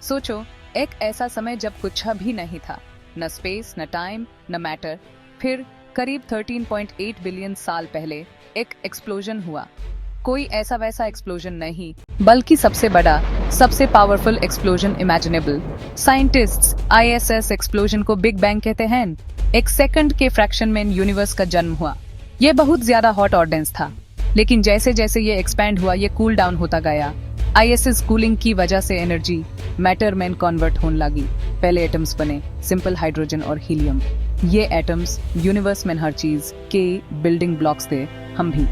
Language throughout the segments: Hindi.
सोचो, एक ऐसा समय जब कुछ भी नहीं था, न स्पेस, न टाइम, न मैटर। फिर करीब 13.8 बिलियन साल पहले एक एक्सप्लोजन हुआ। कोई ऐसा वैसा एक्सप्लोजन नहीं, बल्कि सबसे बड़ा, सबसे powerful explosion imaginable. Scientists ISS explosion को बिग बैंग कहते हैं। एक सेकंड के फ्रैक्शन में यूनिवर्स का जन्म हुआ। ये बहुत ज्यादा हॉट और डेंस था, लेकिन जैसे जैसे ये एक्सपैंड हुआ, ये कूल डाउन होता गया। ISS कूलिंग की वजह से एनर्जी मैटर में कन्वर्ट होने लगी। पहले एटम्स बने, सिंपल हाइड्रोजन और हीलियम। ये एटम्स यूनिवर्स में हर चीज के बिल्डिंग ब्लॉक्स थे, हम भी।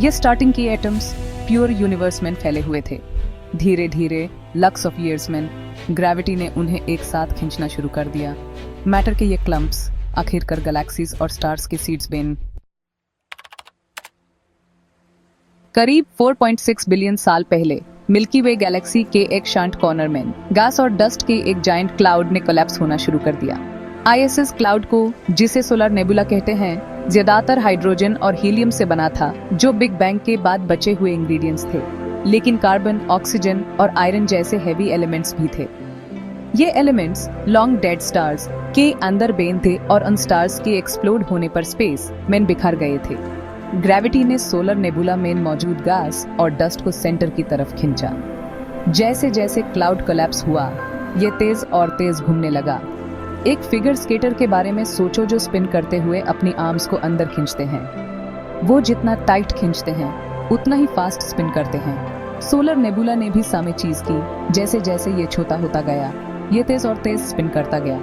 ये स्टार्टिंग के एटम्स प्योर यूनिवर्स में फैले हुए थे। धीरे धीरे लक्स ऑफ ईयर्स में ग्रेविटी ने उन्हें एक साथ खींचना शुरू कर दिया। मैटर के ये क्लम्प्स आखिरकार गैलेक्सीज और स्टार्स के सीड्स बन। करीब 4.6 बिलियन साल पहले मिल्की वे गैलेक्सी के एक शांत कॉर्नर में गैस और डस्ट के एक जायंट क्लाउड ने कोलैप्स होना शुरू कर दिया। ISS क्लाउड को, जिसे सोलर नेबुला कहते हैं, ज्यादातर हाइड्रोजन और हीलियम से बना था, जो बिग बैंग के बाद बचे हुए इंग्रेडिएंट्स थे। लेकिन कार्बन, ऑक्सीजन और आयरन जैसे हैवी एलिमेंट्स भी थे। ये एलिमेंट्स लॉन्ग डेड स्टार्स के अंदर बेन थे और उन स्टार्स के एक्सप्लोड होने पर स्पेस में बिखर गए थे। ग्रेविटी ने सोलर नेबुला में मौजूद गैस और डस्ट को सेंटर की तरफ खींचा। जैसे जैसे क्लाउड कोलैप्स हुआ, ये तेज और तेज घूमने लगा। एक फिगर स्केटर के बारे में सोचो, जो स्पिन करते हुए अपनी आर्म्स को अंदर खींचते हैं। वो जितना टाइट खींचते हैं, उतना ही फास्ट स्पिन करते हैं। सोलर नेबुला ने भी सामे चीज की। जैसे जैसे ये छोटा होता गया, ये तेज और तेज स्पिन करता गया।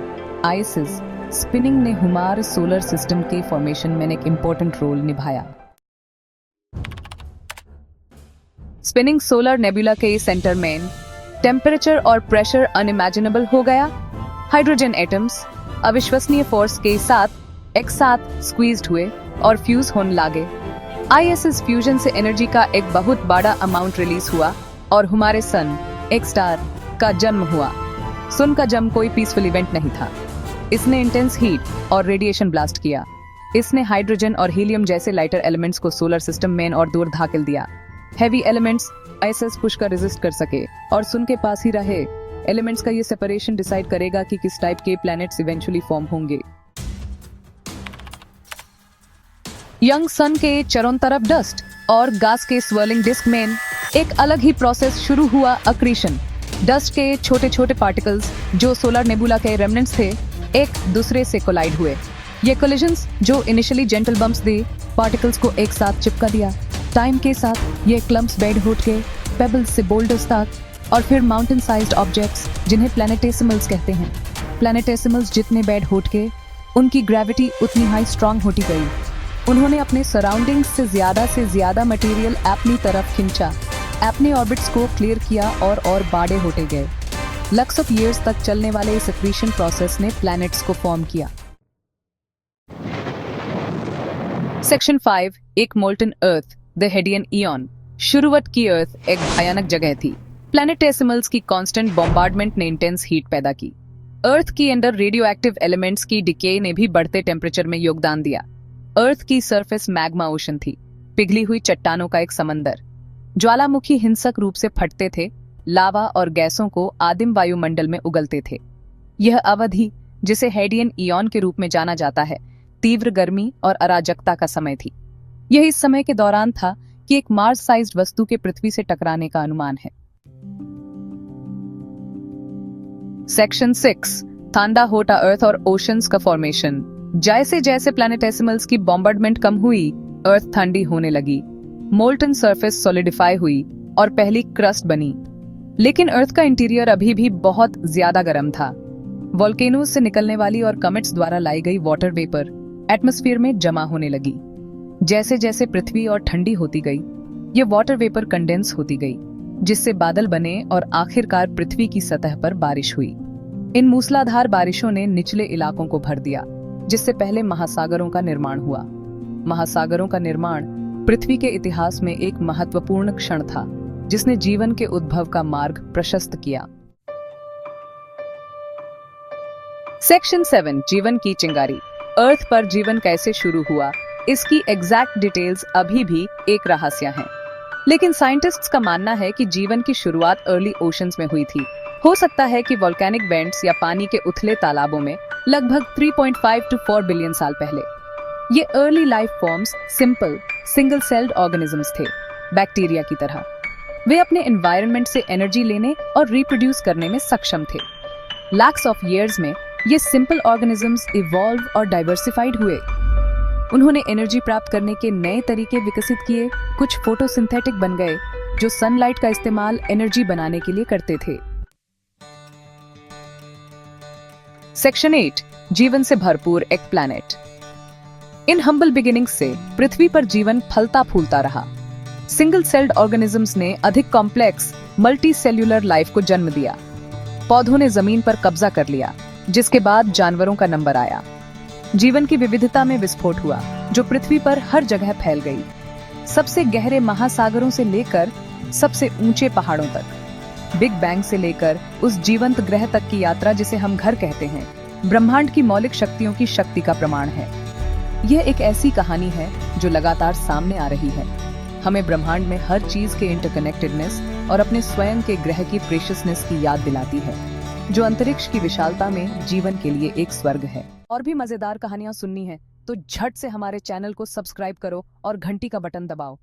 ISS स्पिनिंग ने हमारे सोलर सिस्टम के फॉर्मेशन में एक इम्पोर्टेंट रोल निभाया। स्पिनिंग सोलर नेबुला के सेंटर में टेम्परेचर और प्रेशर अनइमेजिनेबल हो गया। हाइड्रोजन एटम्स अविश्वसनीय फोर्स के साथ एक साथ स्क्वीज्ड हुए और फ्यूज होने लगे। ISS फ्यूजन से एनर्जी का एक बहुत बड़ा अमाउंट रिलीज हुआ और हमारे सन, एक स्टार, का जन्म हुआ। सन का जन्म कोई पीसफुल इवेंट नहीं था। इसने इंटेंस हीट और रेडिएशन ब्लास्ट किया। इसने हाइड्रोजन और हीलियम जैसे लाइटर एलिमेंट्स को सोलर सिस्टम में और दूर धाकेल दिया। हैवी एलिमेंट्स ISS पुश कर रेजिस्ट कर सके और सन के पास ही रहे। एलिमेंट्स का ये सेपरेशन डिसाइड करेगा कि किस टाइप के प्लैनेट्स इवेंचुअली फॉर्म होंगे। यंग सन के चारों तरफ डस्ट और गैस के स्वर्लिंग डिस्क में एक अलग ही प्रोसेस शुरू हुआ, अक्रीशन। डस्ट के छोटे छोटे पार्टिकल्स, जो सोलर नेबुला के रेमनेंट्स थे, एक दूसरे से कोलाइड हुए। ये कोलिजन्स, जो इनिशियली जेंटल बम्प्स थे, पार्टिकल्स को एक साथ चिपका दिया। टाइम के साथ ये क्लम्प्स बेड होट के पेबल्स से बोल्डर्स तक और फिर माउंटेन साइज्ड ऑब्जेक्ट्स, जिन्हें प्लैनेटेसिमल्स कहते हैं। प्लैनेटेसिमल्स जितने बेड होट के, उनकी ग्रेविटी उतनी हाई स्ट्रांग होती गई। उन्होंने अपने सराउंडिंग्स से ज्यादा मटेरियल अपनी तरफ खींचा, अपने ऑर्बिट्स को क्लियर किया और बड़े होते गए। लक्स ऑफ ईयर्स तक चलने वाले इस एक्रीशन प्रोसेस ने प्लैनेट्स को फॉर्म किया। सेक्शन 5, एक molten earth, the Hadean Ian. शुरुआत की अर्थ एक भयानक जगह थी। प्लैनेटेसिमल्स की कांस्टेंट बॉम्बार्डमेंट ने इंटेंस हीट पैदा की। अर्थ की अंदर रेडियो एक्टिव एलिमेंट्स की डिके ने भी बढ़ते टेम्परेचर में योगदान दिया। अर्थ की सरफेस मैग्मा ओशन थी, पिघली हुई चट्टानों का एक समंदर। ज्वालामुखी हिंसक रूप से फटते थे, लावा और गैसों को आदिम वायुमंडल में उगलते थे। यह अवधि, जिसे हेडियन ईयन के रूप में जाना जाता है, तीव्र गर्मी और अराजकता का समय थी। यह इस समय के दौरान था कि एक मार्स साइज्ड वस्तु के पृथ्वी से टकराने का अनुमान है। सेक्शन 6, ठंडा होता अर्थ और ओशंस का फॉर्मेशन। जैसे जैसे प्लैनेटेसिमल्स की बॉम्बार्डमेंट कम हुई, अर्थ ठंडी होने लगी। मोल्टन सरफेस सॉलिडिफाई हुई और पहली क्रस्ट बनी। लेकिन अर्थ का इंटीरियर अभी भी बहुत ज्यादा गर्म था। वोल्केनोज से निकलने वाली और कमेट्स द्वारा लाई गई वाटर वेपर एटमॉस्फेयर में जमा होने लगी। जैसे जैसे पृथ्वी और ठंडी होती गई, ये वाटर वेपर कंडेंस होती गई, जिससे बादल बने और आखिरकार पृथ्वी की सतह पर बारिश हुई। इन मूसलाधार बारिशों ने निचले इलाकों को भर दिया, जिससे पहले महासागरों का निर्माण हुआ। महासागरों का निर्माण पृथ्वी के इतिहास में एक महत्वपूर्ण क्षण था, जिसने जीवन के उद्भव का मार्ग प्रशस्त किया। सेक्शन 7, जीवन की चिंगारी। अर्थ पर जीवन कैसे शुरू हुआ, इसकी एग्जैक्ट डिटेल्स अभी भी एक रहस्य है। लेकिन साइंटिस्ट्स का मानना है कि जीवन की शुरुआत अर्ली ओशंस में हुई थी, हो सकता है कि वोल्केनिक वेंट्स या पानी के उथले तालाबों में लगभग 3.5 to 4 बिलियन साल पहले ये early life forms simple single celled organisms थे, बैक्टीरिया की तरह। वे अपने एनवायरनमेंट से एनर्जी लेने और रिप्रोड्यूस करने में सक्षम थे। लैक्स ऑफ ईयर्स में ये सिंपल ऑर्गेनिजम्स इवॉल्व और डाइवर्सिफाइड हुए। उन्होंने एनर्जी प्राप्त करने के नए तरीके विकसित किए। कुछ फोटोसिंथेटिक बन गए जो सनलाइट का इस्तेमाल एनर्जी बनाने के लिए करते थे। सेक्शन 8, जीवन से भरपूर एक प्लैनेट। इन हम्बल बिगिनिंग्स से पृथ्वी पर जीवन फलता फूलता रहा। सिंगल सेल्ड ऑर्गेनिजम्स ने अधिक कॉम्प्लेक्स मल्टी सेल्यूलर लाइफ को जन्म दिया। पौधों ने जमीन पर कब्जा कर लिया, जिसके बाद जानवरों का नंबर आया। जीवन की विविधता में विस्फोट हुआ, जो पृथ्वी पर हर जगह फैल गई, सबसे गहरे महासागरों से लेकर सबसे ऊंचे पहाड़ों तक, बिग बैंग से लेकर उस जीवंत ग्रह तक की यात्रा जिसे हम घर कहते हैं, ब्रह्मांड की मौलिक शक्तियों की शक्ति का प्रमाण है। यह एक ऐसी कहानी है जो लगातार सामने आ रही है, हमें ब्रह्मांड में हर चीज के इंटरकनेक्टेडनेस और अपने स्वयं के ग्रह की प्रेशियसनेस की याद दिलाती है, जो अंतरिक्ष की विशालता में जीवन के लिए एक स्वर्ग है। और भी मजेदार कहानियां सुननी है तो झट से हमारे चैनल को सब्सक्राइब करो और घंटी का बटन दबाओ।